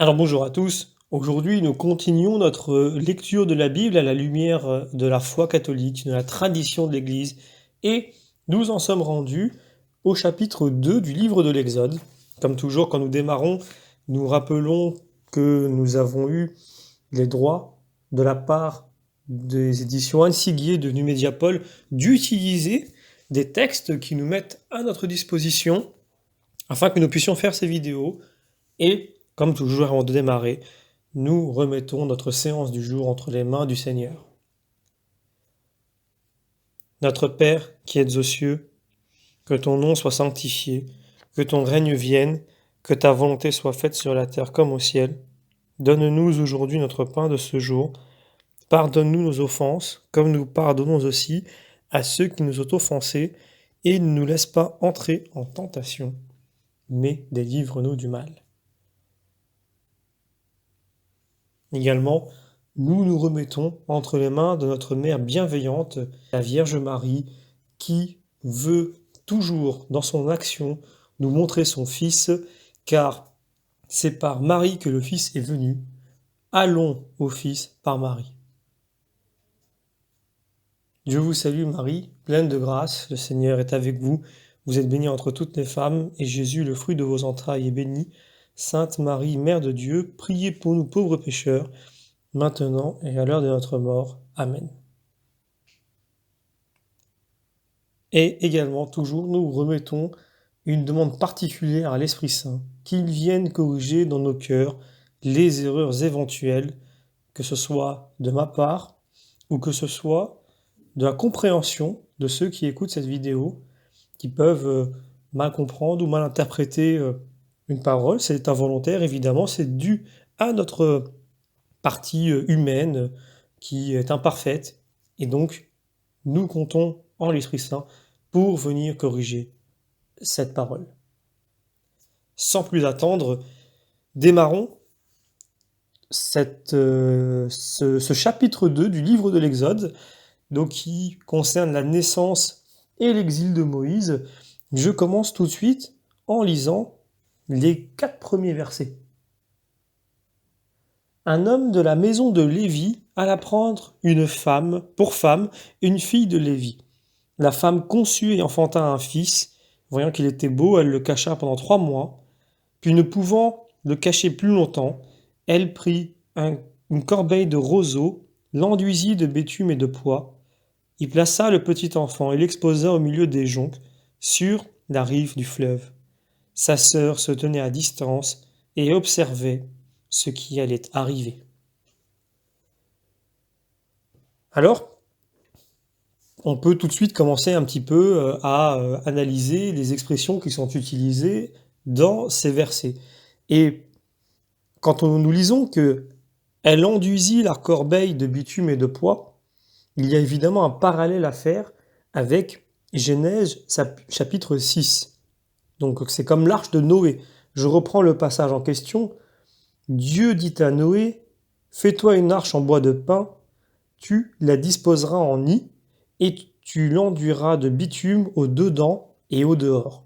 Alors bonjour à tous. Aujourd'hui, nous continuons notre lecture de la Bible à la lumière de la foi catholique, de la tradition de l'Église. Et nous en sommes rendus au chapitre 2 du livre de l'Exode. Comme toujours, quand nous démarrons, nous rappelons que nous avons eu les droits de la part des éditions Anne Siguier de Numédiapol d'utiliser des textes qui nous mettent à notre disposition afin que nous puissions faire ces vidéos. Et, comme toujours avant de démarrer, nous remettons notre séance du jour entre les mains du Seigneur. Notre Père qui êtes aux cieux, que ton nom soit sanctifié, que ton règne vienne, que ta volonté soit faite sur la terre comme au ciel. Donne-nous aujourd'hui notre pain de ce jour. Pardonne-nous nos offenses, comme nous pardonnons aussi à ceux qui nous ont offensés, et ne nous laisse pas entrer en tentation, mais délivre-nous du mal. Également, nous nous remettons entre les mains de notre Mère bienveillante, la Vierge Marie, qui veut toujours, dans son action, nous montrer son Fils, car c'est par Marie que le Fils est venu. Allons au Fils par Marie. Dieu vous salue Marie, pleine de grâce, le Seigneur est avec vous. Vous êtes bénie entre toutes les femmes, et Jésus, le fruit de vos entrailles, est béni. Sainte Marie, Mère de Dieu, priez pour nous pauvres pécheurs, maintenant et à l'heure de notre mort. Amen. Et également, toujours, nous remettons une demande particulière à l'Esprit Saint, qu'il vienne corriger dans nos cœurs les erreurs éventuelles, que ce soit de ma part ou que ce soit de la compréhension de ceux qui écoutent cette vidéo, qui peuvent mal comprendre ou mal interpréter une parole. C'est involontaire, évidemment, c'est dû à notre partie humaine qui est imparfaite, et donc nous comptons en l'Esprit Saint pour venir corriger cette parole. Sans plus attendre, démarrons ce chapitre 2 du livre de l'Exode, donc qui concerne la naissance et l'exil de Moïse. Je commence tout de suite en lisant les 4 premiers versets. Un homme de la maison de Lévi alla prendre pour femme, une fille de Lévi. La femme conçut et enfanta un fils. Voyant qu'il était beau, elle le cacha pendant 3 mois. Puis ne pouvant le cacher plus longtemps, elle prit une corbeille de roseaux, l'enduisit de bitume et de pois, y plaça le petit enfant et l'exposa au milieu des joncs, sur la rive du fleuve. Sa sœur se tenait à distance et observait ce qui allait arriver. Alors, on peut tout de suite commencer un petit peu à analyser les expressions qui sont utilisées dans ces versets. Et quand nous lisons que elle enduisit la corbeille de bitume et de pois, il y a évidemment un parallèle à faire avec Genèse chapitre 6. Donc c'est comme l'arche de Noé. Je reprends le passage en question. Dieu dit à Noé, « Fais-toi une arche en bois de pin, tu la disposeras en nid, et tu l'enduiras de bitume au dedans et au dehors. »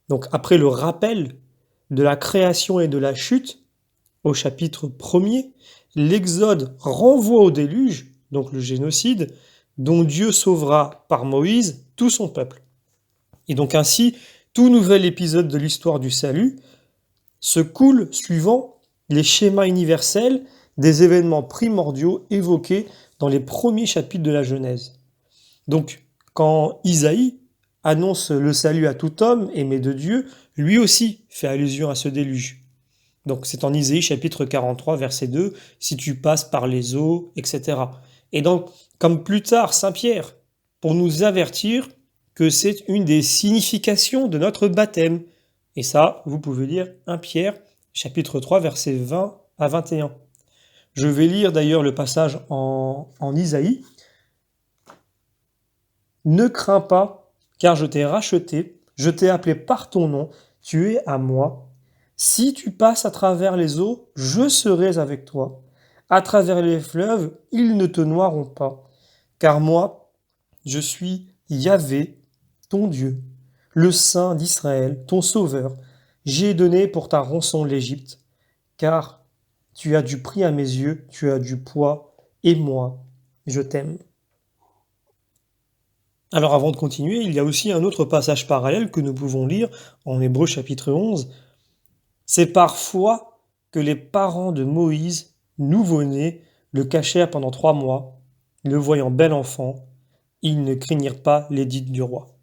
Donc après le rappel de la création et de la chute, au chapitre 1er, l'Exode renvoie au déluge, donc le génocide, dont Dieu sauvera par Moïse tout son peuple. Et donc ainsi, tout nouvel épisode de l'histoire du salut se coule suivant les schémas universels des événements primordiaux évoqués dans les premiers chapitres de la Genèse. Donc, quand Isaïe annonce le salut à tout homme aimé de Dieu, lui aussi fait allusion à ce déluge. Donc c'est en Isaïe chapitre 43, verset 2, « Si tu passes par les eaux, etc. » Et donc, comme plus tard Saint Pierre, pour nous avertir que c'est une des significations de notre baptême. Et ça, vous pouvez lire 1 Pierre, chapitre 3, verset 20 à 21. Je vais lire d'ailleurs le passage en Isaïe. « Ne crains pas, car je t'ai racheté, je t'ai appelé par ton nom, tu es à moi. Si tu passes à travers les eaux, je serai avec toi. À travers les fleuves, ils ne te noieront pas. Car moi, je suis Yahvé, ton Dieu, le Saint d'Israël, ton Sauveur. j'ai donné pour ta rançon l'Égypte, car tu as du prix à mes yeux, tu as du poids, et moi, je t'aime. Alors avant de continuer, il y a aussi un autre passage parallèle que nous pouvons lire en Hébreux chapitre 11. C'est parfois que les parents de Moïse, nouveau-né, le cachèrent pendant 3 mois, le voyant bel enfant, ils ne craignirent pas l'édit du roi.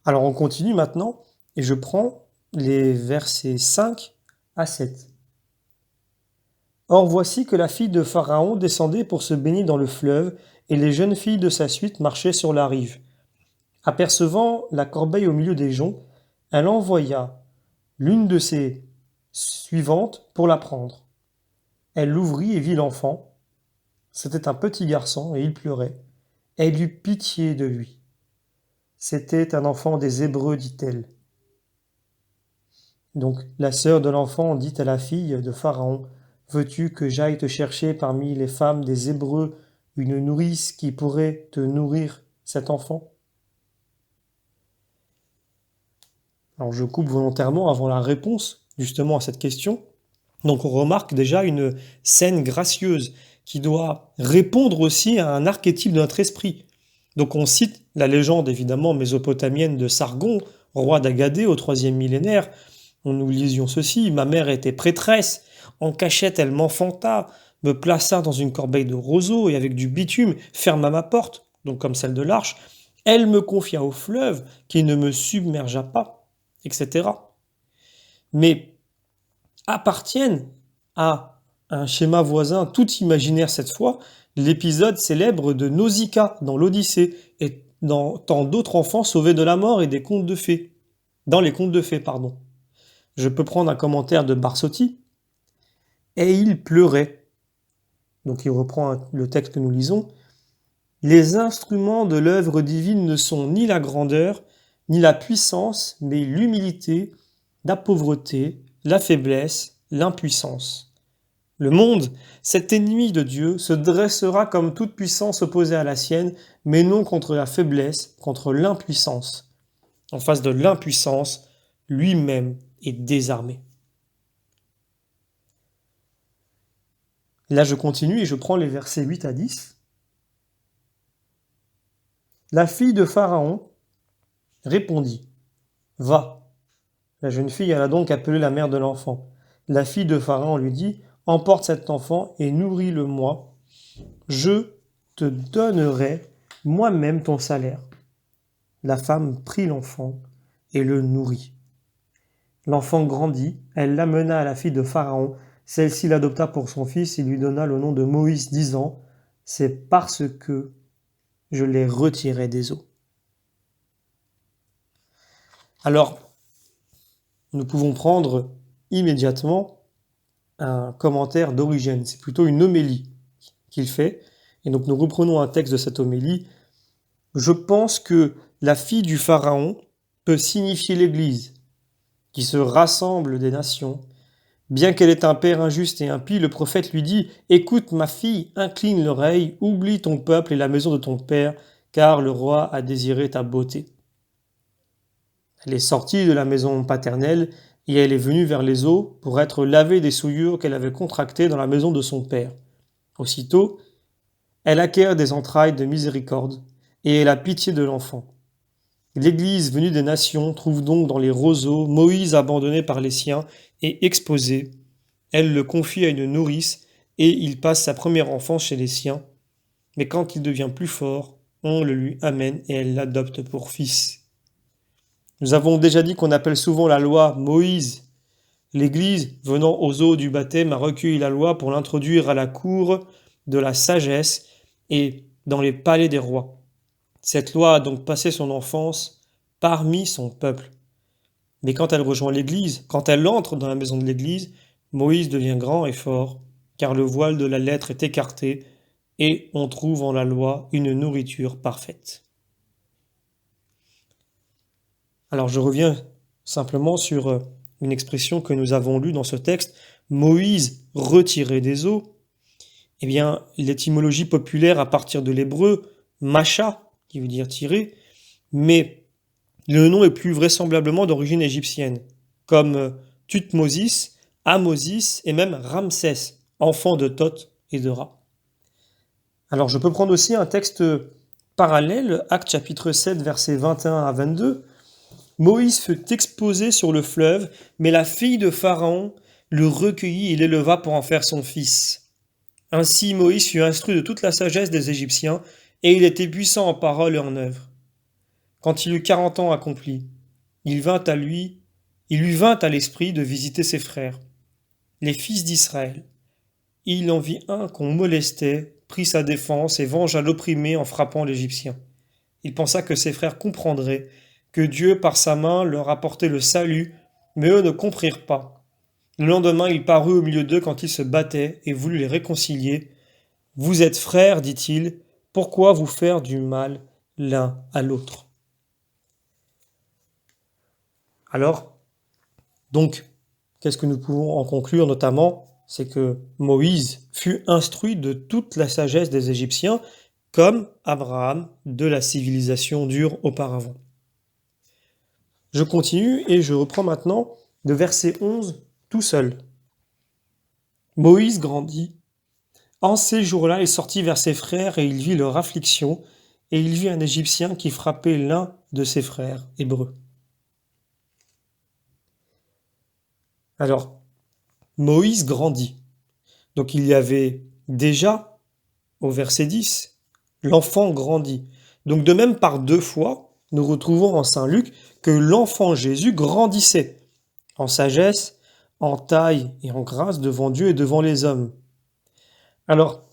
Alors on continue maintenant, et je prends les versets 5 à 7. Or voici que la fille de Pharaon descendait pour se baigner dans le fleuve, et les jeunes filles de sa suite marchaient sur la rive. Apercevant la corbeille au milieu des joncs, elle envoya l'une de ses suivantes pour la prendre. Elle l'ouvrit et vit l'enfant. C'était un petit garçon et il pleurait. Elle eut pitié de lui. C'était un enfant des Hébreux, dit-elle. Donc la sœur de l'enfant dit à la fille de Pharaon, veux-tu que j'aille te chercher parmi les femmes des Hébreux une nourrice qui pourrait te nourrir cet enfant? Alors je coupe volontairement avant la réponse justement à cette question. Donc on remarque déjà une scène gracieuse qui doit répondre aussi à un archétype de notre esprit. Donc on cite la légende évidemment mésopotamienne de Sargon, roi d'Agadé au 3e millénaire. Nous lisions ceci, ma mère était prêtresse, en cachette elle m'enfanta, me plaça dans une corbeille de roseaux et avec du bitume ferma ma porte, donc comme celle de l'arche, elle me confia au fleuve qui ne me submergea pas, etc. Mais appartiennent à un schéma voisin tout imaginaire cette fois, l'épisode célèbre de Nausicaa dans l'Odyssée et dans tant d'autres enfants sauvés de la mort et des contes de fées. Dans les contes de fées, pardon. Je peux prendre un commentaire de Barsotti. Et il pleurait. Donc il reprend le texte que nous lisons. Les instruments de l'œuvre divine ne sont ni la grandeur, ni la puissance, mais l'humilité, la pauvreté, la faiblesse, l'impuissance. Le monde, cet ennemi de Dieu, se dressera comme toute puissance opposée à la sienne, mais non contre la faiblesse, contre l'impuissance. En face de l'impuissance, lui-même est désarmé. Là, je continue et je prends les versets 8 à 10. La fille de Pharaon répondit, « Va. » La jeune fille alla donc appeler la mère de l'enfant. La fille de Pharaon lui dit, « Emporte cet enfant et nourris-le-moi. Je te donnerai moi-même ton salaire. » La femme prit l'enfant et le nourrit. L'enfant grandit, elle l'amena à la fille de Pharaon. Celle-ci l'adopta pour son fils et lui donna le nom de Moïse, disant, « C'est parce que je l'ai retiré des eaux. » Alors, nous pouvons prendre immédiatement un commentaire d'Origène. C'est plutôt une homélie qu'il fait. Et donc nous reprenons un texte de cette homélie. Je pense que la fille du Pharaon peut signifier l'Église, qui se rassemble des nations. Bien qu'elle ait un père injuste et impie, le prophète lui dit « Écoute ma fille, incline l'oreille, oublie ton peuple et la maison de ton père, car le roi a désiré ta beauté. » Elle est sortie de la maison paternelle et elle est venue vers les eaux pour être lavée des souillures qu'elle avait contractées dans la maison de son père. Aussitôt, elle acquiert des entrailles de miséricorde et elle a pitié de l'enfant. L'Église venue des nations trouve donc dans les roseaux Moïse abandonné par les siens et exposé. Elle le confie à une nourrice et il passe sa première enfance chez les siens. Mais quand il devient plus fort, on le lui amène et elle l'adopte pour fils. Nous avons déjà dit qu'on appelle souvent la loi Moïse. L'Église, venant aux eaux du baptême, a recueilli la loi pour l'introduire à la cour de la sagesse et dans les palais des rois. Cette loi a donc passé son enfance parmi son peuple. Mais quand elle rejoint l'Église, quand elle entre dans la maison de l'Église, Moïse devient grand et fort, car le voile de la lettre est écarté, et on trouve en la loi une nourriture parfaite. Alors je reviens simplement sur une expression que nous avons lue dans ce texte, Moïse retiré des eaux. Eh bien, l'étymologie populaire à partir de l'hébreu, macha, qui veut dire tirer, mais Le nom est plus vraisemblablement d'origine égyptienne, comme Thutmosis, Amosis et même Ramsès, enfant de Thoth et de Ra. Alors je peux prendre aussi un texte parallèle, Actes chapitre 7, versets 21 à 22. Moïse fut exposé sur le fleuve, mais la fille de Pharaon le recueillit et l'éleva pour en faire son fils. Ainsi Moïse fut instruit de toute la sagesse des Égyptiens, et il était puissant en parole et en œuvre. Quand il eut 40 ans accomplis, il lui vint à l'esprit de visiter ses frères, les fils d'Israël. Il en vit un qu'on molestait, prit sa défense et vengea l'opprimé en frappant l'Égyptien. Il pensa que ses frères comprendraient, que Dieu par sa main leur apportait le salut, mais eux ne comprirent pas. Le lendemain, il parut au milieu d'eux quand ils se battaient et voulut les réconcilier. Vous êtes frères, dit-il, pourquoi vous faire du mal l'un à l'autre? Alors, donc, qu'est-ce que nous pouvons en conclure notamment? C'est que Moïse fut instruit de toute la sagesse des Égyptiens, comme Abraham de la civilisation dure auparavant. Je continue et je reprends maintenant de verset 11 tout seul. Moïse grandit. En ces jours-là, il sortit vers ses frères et il vit leur affliction, et il vit un Égyptien qui frappait l'un de ses frères hébreux. Alors, Moïse grandit. Donc il y avait déjà, au verset 10, l'enfant grandit. Donc de même par 2 fois, nous retrouvons en Saint Luc que l'enfant Jésus grandissait en sagesse, en taille et en grâce devant Dieu et devant les hommes. Alors,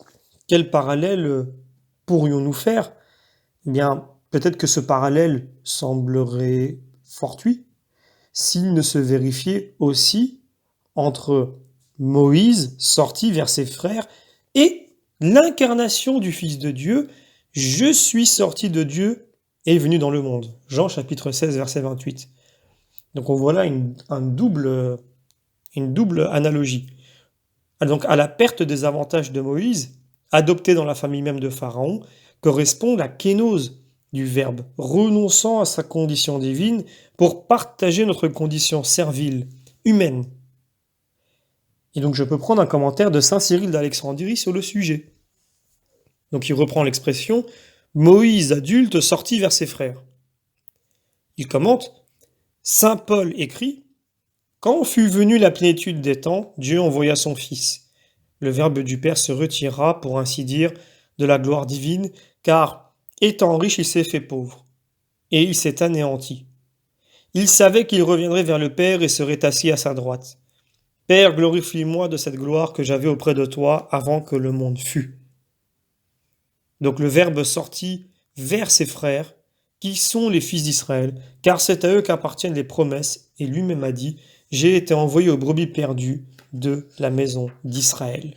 quel parallèle pourrions-nous faire? Eh bien, peut-être que ce parallèle semblerait fortuit s'il ne se vérifiait aussi entre Moïse sorti vers ses frères et l'incarnation du Fils de Dieu. Je suis sorti de Dieu et venu dans le monde. Jean chapitre 16, verset 28. Donc on voit là une double analogie. Donc à la perte des avantages de Moïse, adopté dans la famille même de Pharaon, correspond la kénose du Verbe, renonçant à sa condition divine pour partager notre condition servile, humaine. Et donc je peux prendre un commentaire de saint Cyril d'Alexandrie sur le sujet. Donc il reprend l'expression « Moïse adulte sortit vers ses frères ». Il commente « Saint Paul écrit « Quand fut venue la plénitude des temps, Dieu envoya son Fils. Le Verbe du Père se retira, pour ainsi dire, de la gloire divine, car, étant riche, il s'est fait pauvre, et il s'est anéanti. Il savait qu'il reviendrait vers le Père et serait assis à sa droite. Père, glorifie-moi de cette gloire que j'avais auprès de toi avant que le monde fût. » Donc le Verbe sortit vers ses frères, qui sont les fils d'Israël, car c'est à eux qu'appartiennent les promesses, et lui-même a dit « J'ai été envoyé aux brebis perdues de la maison d'Israël. »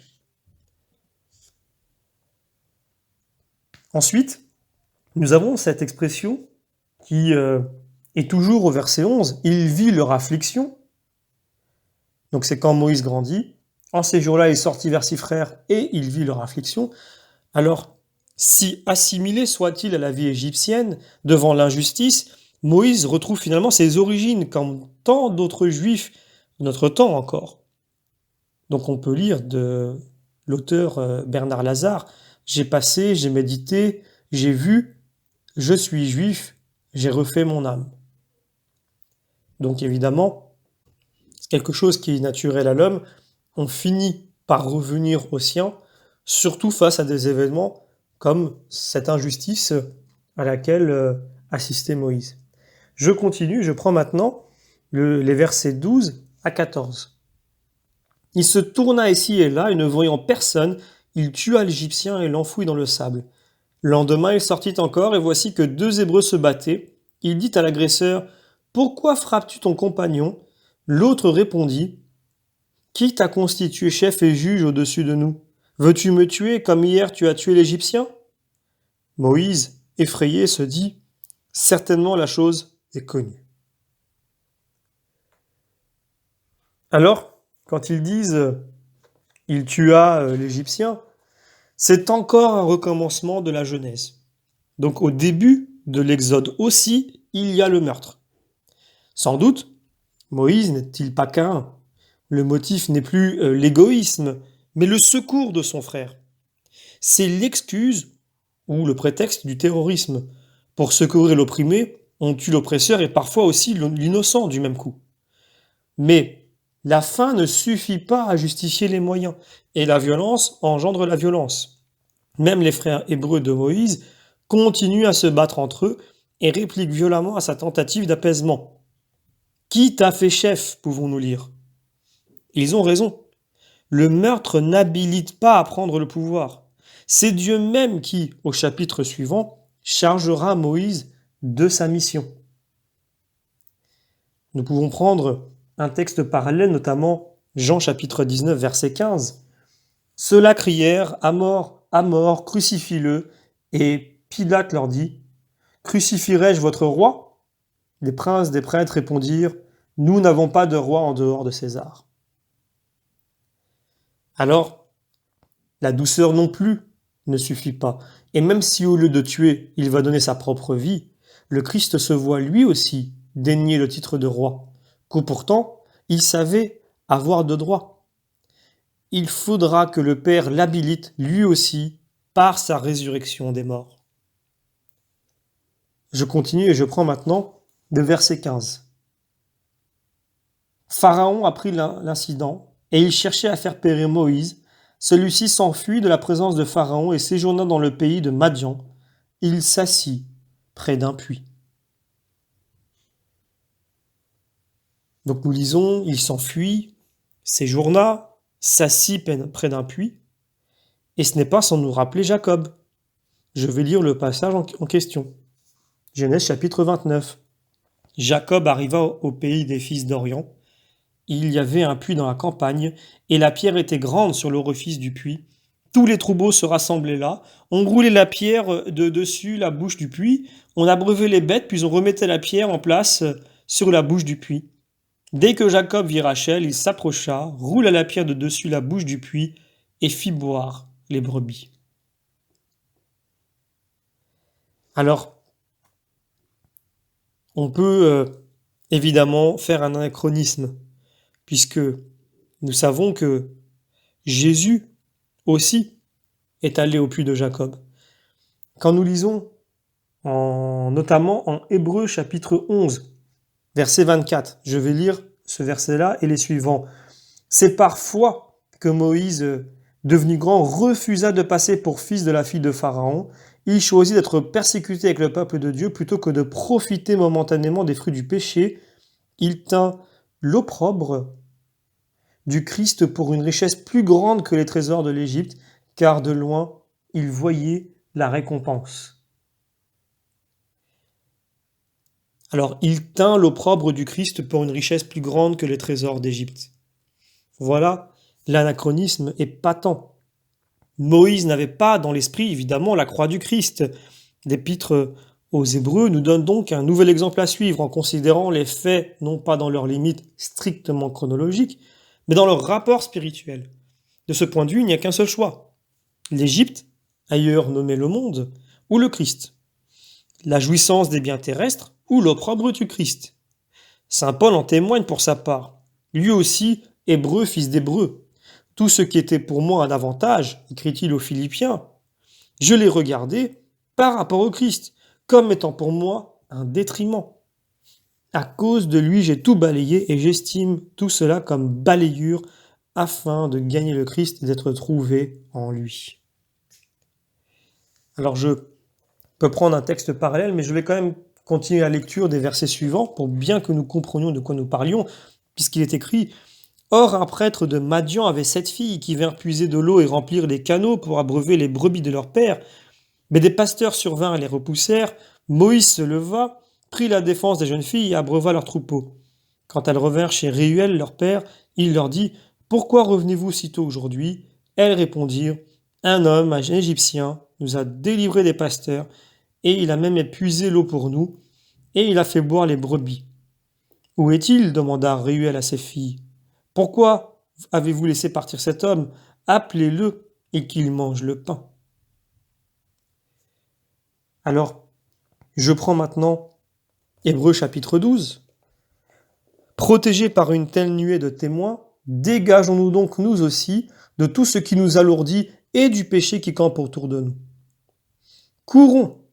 Ensuite, nous avons cette expression qui est toujours au verset 11. « Il vit leur affliction ». Donc c'est quand Moïse grandit. En ces jours-là, il sortit vers ses frères et il vit leur affliction. Alors, si assimilé soit-il à la vie égyptienne, devant l'injustice, Moïse retrouve finalement ses origines comme tant d'autres juifs de notre temps encore. Donc on peut lire de l'auteur Bernard Lazare, « J'ai passé, j'ai médité, j'ai vu, je suis juif, j'ai refait mon âme. » Donc évidemment, c'est quelque chose qui est naturel à l'homme, on finit par revenir au sien, surtout face à des événements comme cette injustice à laquelle assistait Moïse. Je continue, je prends maintenant les versets 12 à 14. Il se tourna ici et là, et ne voyant personne, il tua l'Égyptien et l'enfouit dans le sable. Le lendemain, il sortit encore, et voici que 2 Hébreux se battaient. Il dit à l'agresseur, « Pourquoi frappes-tu ton compagnon ?» L'autre répondit, « Qui t'a constitué chef et juge au-dessus de nous? Veux-tu me tuer comme hier tu as tué l'Égyptien ?» Moïse, effrayé, se dit, « Certainement la chose est connue. » Alors, quand ils disent « Il tua l'Égyptien », c'est encore un recommencement de la Genèse. Donc au début de l'Exode aussi, il y a le meurtre. Sans doute, Moïse n'est-il pas qu'un. Le motif n'est plus l'égoïsme, mais le secours de son frère. C'est l'excuse ou le prétexte du terrorisme. Pour secourir l'opprimé, on tue l'oppresseur et parfois aussi l'innocent du même coup. Mais la fin ne suffit pas à justifier les moyens, et la violence engendre la violence. Même les frères hébreux de Moïse continuent à se battre entre eux et répliquent violemment à sa tentative d'apaisement. Qui t'a fait chef, pouvons-nous lire. Ils ont raison. Le meurtre n'habilite pas à prendre le pouvoir. C'est Dieu même qui, au chapitre suivant, chargera Moïse de sa mission. Nous pouvons prendre un texte parallèle, notamment Jean chapitre 19, verset 15. Ceux-là crièrent, à mort, crucifie-le. Et Pilate leur dit, crucifierai-je votre roi? Les princes des prêtres répondirent, nous n'avons pas de roi en dehors de César. Alors, la douceur non plus ne suffit pas. Et même si au lieu de tuer, il va donner sa propre vie, le Christ se voit lui aussi dénier le titre de roi, que pourtant il savait avoir de droit. Il faudra que le Père l'habilite lui aussi par sa résurrection des morts. Je continue et je prends maintenant le verset 15. Pharaon apprit l'incident et il cherchait à faire périr Moïse. Celui-ci s'enfuit de la présence de Pharaon et séjourna dans le pays de Madian. Il s'assit près d'un puits. Donc nous lisons, il s'enfuit, séjourna, s'assit près d'un puits, et ce n'est pas sans nous rappeler Jacob. Je vais lire le passage en question. Genèse chapitre 29. Jacob arriva au pays des fils d'Orient. Il y avait un puits dans la campagne, et la pierre était grande sur l'orifice du puits. Tous les troupeaux se rassemblaient là. On roulait la pierre de dessus la bouche du puits, on abreuvait les bêtes, puis on remettait la pierre en place sur la bouche du puits. Dès que Jacob vit Rachel, il s'approcha, roula la pierre de dessus la bouche du puits et fit boire les brebis. Alors, on peut évidemment faire un anachronisme, puisque nous savons que Jésus aussi est allé au puits de Jacob. Quand nous lisons notamment en Hébreux chapitre 11, verset 24, je vais lire ce verset-là et les suivants. C'est par foi que Moïse, devenu grand, refusa de passer pour fils de la fille de Pharaon. Il choisit d'être persécuté avec le peuple de Dieu plutôt que de profiter momentanément des fruits du péché. Il tint l'opprobre du Christ pour une richesse plus grande que les trésors de l'Égypte, car de loin, il voyait la récompense. Alors, il tint l'opprobre du Christ pour une richesse plus grande que les trésors d'Égypte. Voilà, l'anachronisme est patent. Moïse n'avait pas dans l'esprit, évidemment, la croix du Christ. L'épître aux Hébreux nous donne donc un nouvel exemple à suivre en considérant les faits non pas dans leurs limites strictement chronologiques, mais dans leur rapport spirituel. De ce point de vue, il n'y a qu'un seul choix. L'Égypte, ailleurs nommée le monde, ou le Christ. La jouissance des biens terrestres ou l'opprobre du Christ. Saint Paul en témoigne pour sa part. Lui aussi, hébreu, fils d'hébreu. Tout ce qui était pour moi un avantage, écrit-il aux Philippiens, je l'ai regardé par rapport au Christ, comme étant pour moi un détriment. À cause de lui, j'ai tout balayé et j'estime tout cela comme balayure afin de gagner le Christ et d'être trouvé en lui. Alors je peux prendre un texte parallèle, mais je vais quand même continuer la lecture des versets suivants pour bien que nous comprenions de quoi nous parlions, puisqu'il est écrit « Or un prêtre de Madian avait 7 filles qui vinrent puiser de l'eau et remplir les canaux pour abreuver les brebis de leur père. Mais des pasteurs survinrent et les repoussèrent. Moïse se leva, prit la défense des jeunes filles et abreuva leurs troupeaux. Quand elles revinrent chez Réuel, leur père, il leur dit « Pourquoi revenez-vous si tôt aujourd'hui ?» Elles répondirent « Un homme, un Égyptien, nous a délivrés des pasteurs, et il a même épuisé l'eau pour nous, et il a fait boire les brebis. » « Où est-il » demanda Réuel à ses filles. « Pourquoi avez-vous laissé partir cet homme? Appelez-le et qu'il mange le pain. » Alors, je prends maintenant Hébreux chapitre 12. Protégés par une telle nuée de témoins, dégageons-nous donc nous aussi de tout ce qui nous alourdit et du péché qui campe autour de nous. Courons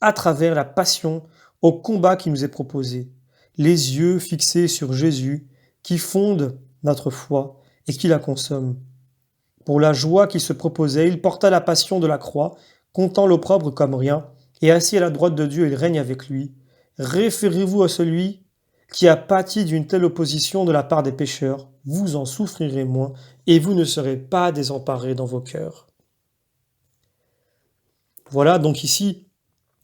à travers la passion au combat qui nous est proposé, les yeux fixés sur Jésus qui fonde notre foi et qui la consomme. Pour la joie qui se proposait, il porta la passion de la croix, comptant l'opprobre comme rien, et assis à la droite de Dieu, il règne avec lui. Référez-vous à celui qui a pâti d'une telle opposition de la part des pécheurs, vous en souffrirez moins, et vous ne serez pas désemparés dans vos cœurs. Voilà, donc ici,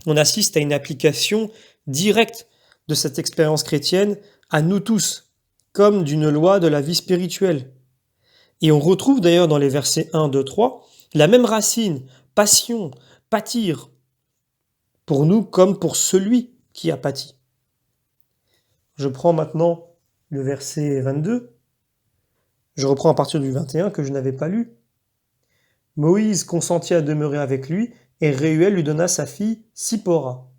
on assiste à une application directe de cette expérience chrétienne à nous tous, comme d'une loi de la vie spirituelle. Et on retrouve d'ailleurs dans les versets 1, 2, 3 la même racine, passion, pâtir, pour nous comme pour celui qui a pâti. Je prends maintenant le verset 22. Je reprends à partir du 21 que je n'avais pas lu. Moïse consentit à demeurer avec lui, et Réuel lui donna sa fille Sippora.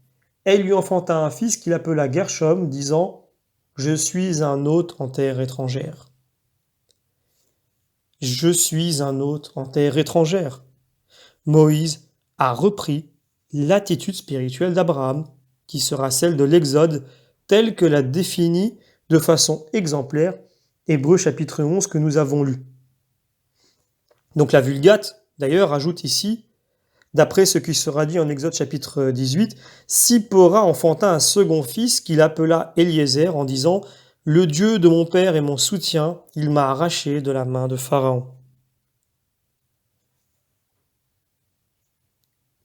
Elle lui enfanta un fils qu'il appela Gershom, disant « Je suis un hôte en terre étrangère. » Je suis un hôte en terre étrangère. Moïse a repris l'attitude spirituelle d'Abraham, qui sera celle de l'Exode, telle que l'a définie de façon exemplaire Hébreux chapitre 11 que nous avons lu. Donc la Vulgate, d'ailleurs, ajoute ici, d'après ce qui sera dit en Exode chapitre 18, Sippora enfanta un second fils qu'il appela Eliezer en disant « Le Dieu de mon père est mon soutien, il m'a arraché de la main de Pharaon. »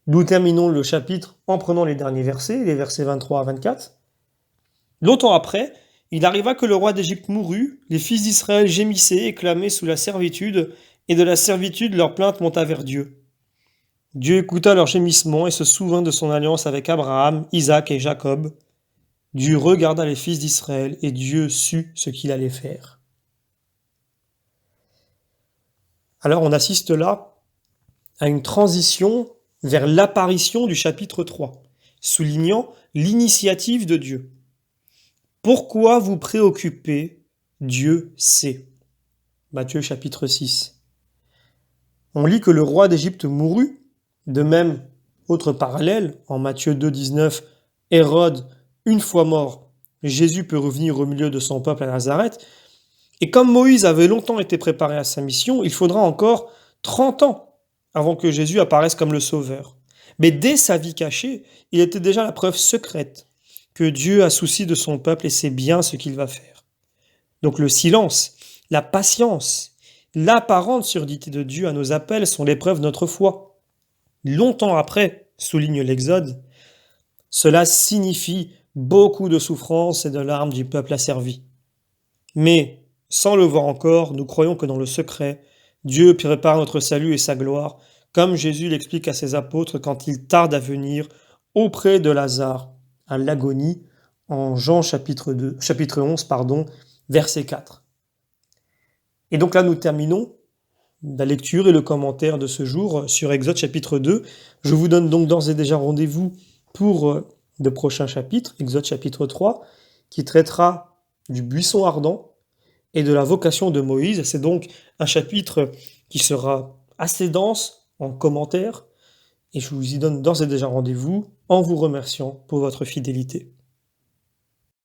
Nous terminons le chapitre en prenant les derniers versets, les versets 23 à 24. Longtemps après, il arriva que le roi d'Égypte mourut, les fils d'Israël gémissaient et clamaient sous la servitude, et de la servitude leur plainte monta vers Dieu. Dieu écouta leurs gémissements et se souvint de son alliance avec Abraham, Isaac et Jacob. Dieu regarda les fils d'Israël et Dieu sut ce qu'il allait faire. Alors on assiste là à une transition vers l'apparition du chapitre 3, soulignant l'initiative de Dieu. Pourquoi vous préoccupez? Dieu sait. Matthieu chapitre 6. On lit que le roi d'Égypte mourut. De même, autre parallèle, en Matthieu 2, 19, Hérode, une fois mort, Jésus peut revenir au milieu de son peuple à Nazareth. Et comme Moïse avait longtemps été préparé à sa mission, il faudra encore 30 ans avant que Jésus apparaisse comme le Sauveur. Mais dès sa vie cachée, il était déjà la preuve secrète que Dieu a souci de son peuple et sait bien ce qu'il va faire. Donc le silence, la patience, l'apparente surdité de Dieu à nos appels sont l'épreuve de notre foi. Longtemps après, souligne l'Exode, cela signifie beaucoup de souffrances et de larmes du peuple asservi. Mais, sans le voir encore, nous croyons que dans le secret, Dieu prépare notre salut et sa gloire, comme Jésus l'explique à ses apôtres quand il tarde à venir auprès de Lazare, à l'agonie, en Jean chapitre 11, verset 4. Et donc là, nous terminons la lecture et le commentaire de ce jour sur Exode chapitre 2. Je vous donne donc d'ores et déjà rendez-vous pour de prochains chapitres, Exode chapitre 3, qui traitera du buisson ardent et de la vocation de Moïse. C'est donc un chapitre qui sera assez dense en commentaires, et je vous y donne d'ores et déjà rendez-vous en vous remerciant pour votre fidélité.